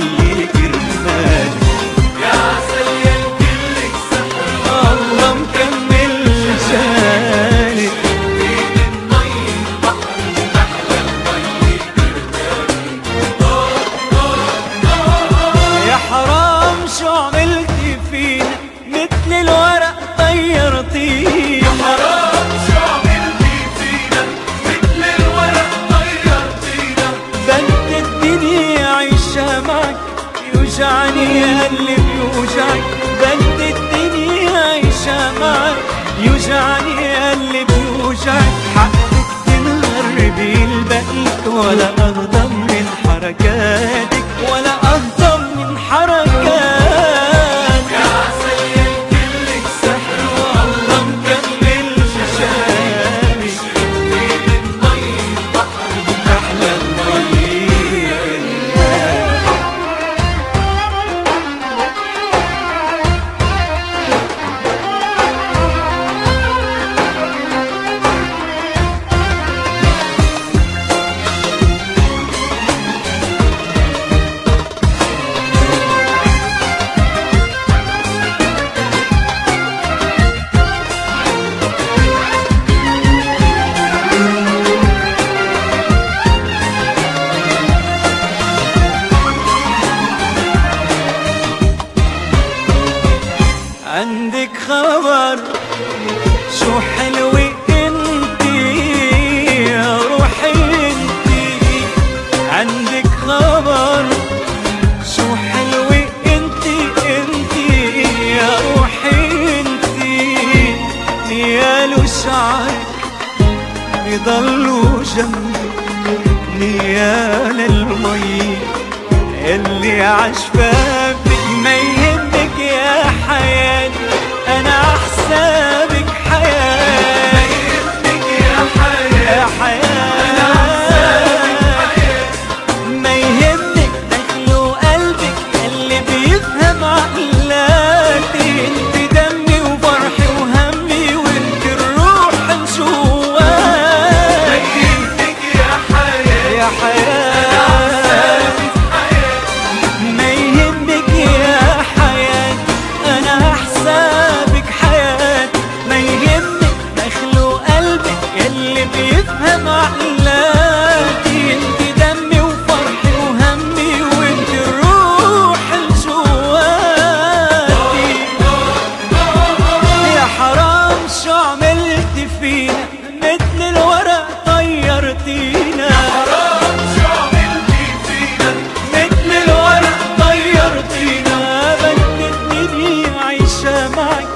المي كرمالك. يا عسل يا الكل سحر الله مكمل جمالك. بين المي البحر أحلى المي كرمالك. يا حرام شو عملتي فينا مثل الورق طيرتينا. حرام شو عملتي فينا مثل الورق طيرتينا. بنت الدنيا عيشها معك يوجعني قلبي بيوجعك. بنت الدنيا عيشها معك يوجعني قلبي بيوجعك. حقك تنغربي البقيت ولا أغضب من حركاتك ولا أغضب من حركاتك. يا عسل يا الكل سحر والله مكمل جمالك. بين المي البحر أحلى المي عندك خبر شو حلوة انتي يا روحي انتي. عندك خبر شو حلوة انتي انتي يا روحي انتي. نيال وشعرك بيضلوا جنبي نيال المي اللي عشفافك ما يهمك يا حياتي. انا احسابك حياتي. ما يهمك يا يا حياتي. حياتي ما يهمك دخل وقلبك اللي بيفهم عقلاتي. انت دمي وفرحي وهمي وانت الروح من جواتي. ما يهمك يا حياتي. يا حياتي ما يهمك يا حياتي. انا احسابك حياتي. ما يهمك دخل وقلبك يلي بيفهم عقلاتي. انت دمي وفرحي وهمي وانت الروح الجواتي. يا حرام شو عملت فينا مثل الورق طيرتينا. حرام شو عملتي فينا مثل الورق طيرتينا. بنت الدنيا عايشة معك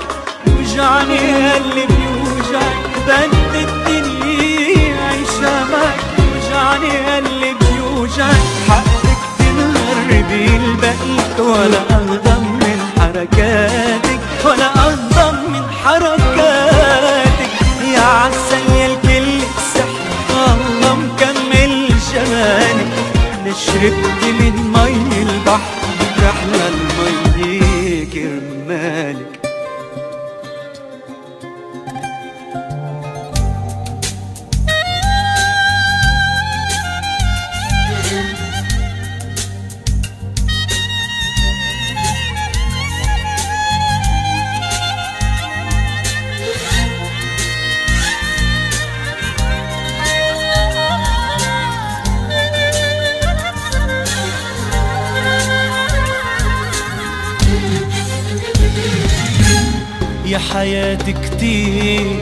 يوجعني اللي بيوجعك. بنت الدنيا عايشة معك يوجعني اللي بيوجعك. حقك تنغربي البقيت ولا أغضب من حركاتك ولا أغضب من حركاتك. يا عسل يا الكل سحر الله مكمل جمالك. أنا شربت من مي البحر أحلى المي كرمالك. يا حياتي كتير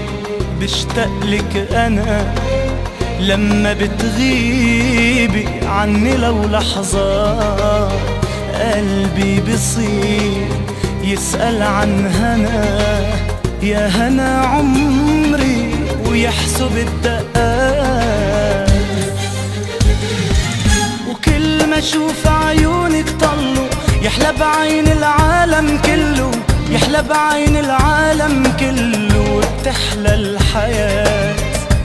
بشتاقلك أنا لما بتغيبي عني لو لحظة. قلبي بصير يسأل عن هنا يا هنا عمري ويحسب الدقات. وكل ما اشوف عيونك طلوا يحلى بعين العالم كله. يحلى بعين العالم كله وبتحلى الحياة.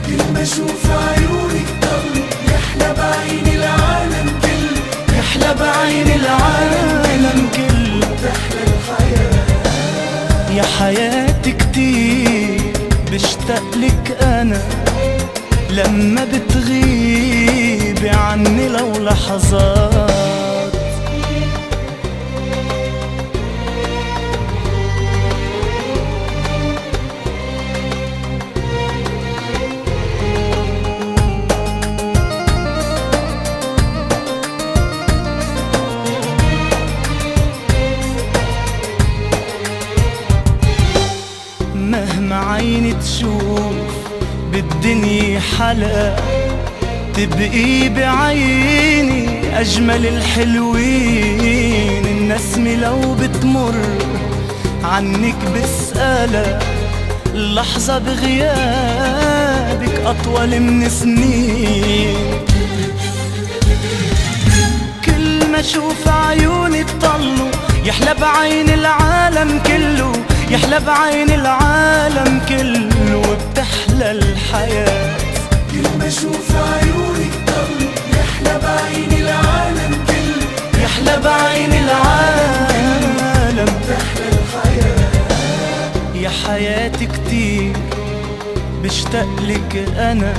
كل ما اشوف عيونك طلوا يحلى بعين العالم كله. يحلى بعين العالم كله وبتحلى الحياة. يا حياتي كتير بشتاقلك أنا لما بتغيبي عني لو لحظات. تشوف بالدنيا حلا، تبقي بعيني أجمل الحلوين. النسمة لو بتمر عنك بسألها، اللحظة بغيابك أطول من سنين. كل ما أشوف عيونك طلوا يحلى بعين العالم كله، يحلى بعين العالم كله، وبتحلى الحياة. كل ما اشوف عيونك طل يحلى بعين العالم كله، يحلى بعين العالم، تحلى الحياة. يا حياتي كتير بشتاقلك أنا،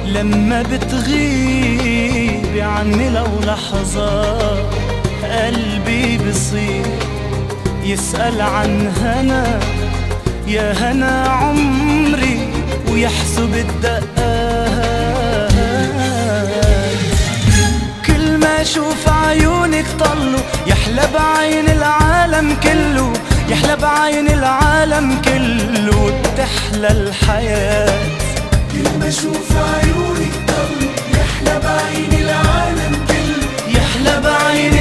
لما بتغيبي عني لو لحظات قلبي بصير يسأل عن هنا، يا هنا عمري ويحسب الدقات. كل ما اشوف عيونك طلوا يحلى بعين العالم كله، يحلى بعين العالم كله، وبتحلى الحياة. كل ما اشوف عيونك طل يحلى بعين العالم كله، يحلى بعين